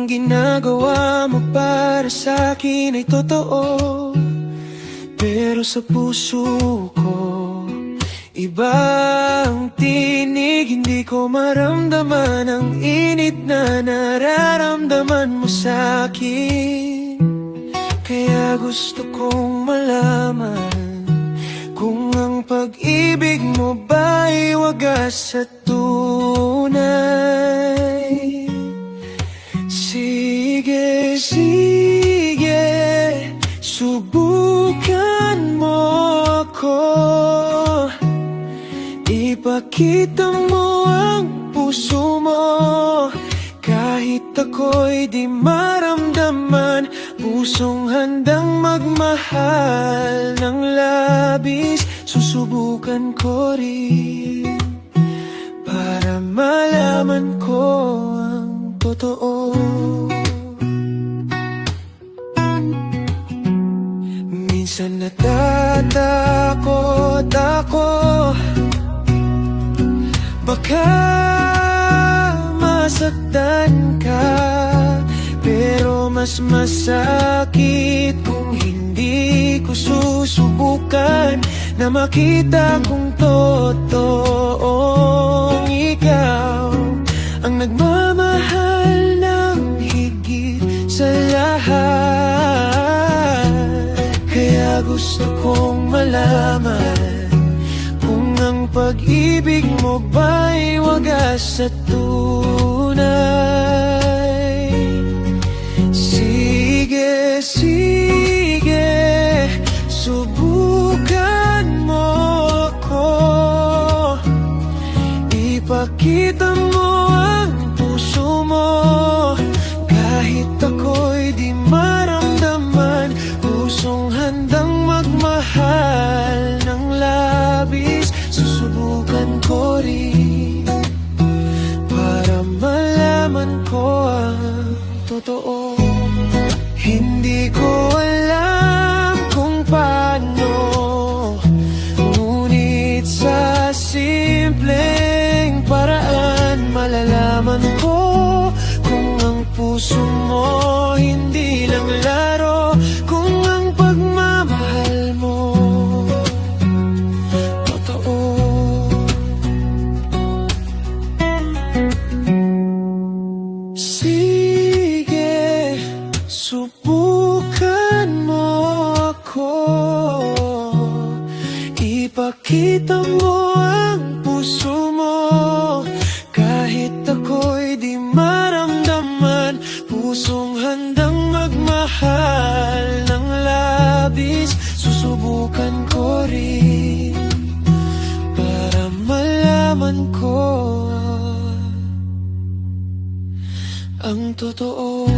ang ginagawa mo para sa'kin ay totoo, pero sa puso ko iba ang tinig. Hindi ko maramdaman ang init na nararamdaman mo sa'kin. Kaya gusto kong malaman kung ang pag-ibig mo ba'y wagas at tunay. Sige, sige, subukan mo ako. Ipakita mo ang puso mo, kahit ako'y di maramdaman. Pusong handang magmahal ng labis, susubukan ko rin para malaman ko ang totoo. Minsan natatakot ako, baka masaktan ka, pero mas masakit kung hindi ko susubukan na makita kung totoong ikaw ang nagmamahal ng higit sa lahat. Kaya gusto kong malaman kung ang pag-ibig mo ba'y wagas at tunay. Sige, sige, subukan mo ako. Ipakita mo ang puso mo, kahit ako'y di maramdaman. Pusong handang magmahal ng labis, susubukan ko rin para malaman ko ang totoo. Hindi ko alam kung paano, ngunit sa simpleng paraan malalaman ko kung ang puso mo hindi lang laro, kung ang pagmamahal mo totoo. Sige, subukan mo ako. Ipakita mo ang puso mo, kahit ako'y di maramdaman. Pusong handang magmahal ng labis, susubukan ko rin para malaman ko ang totoo.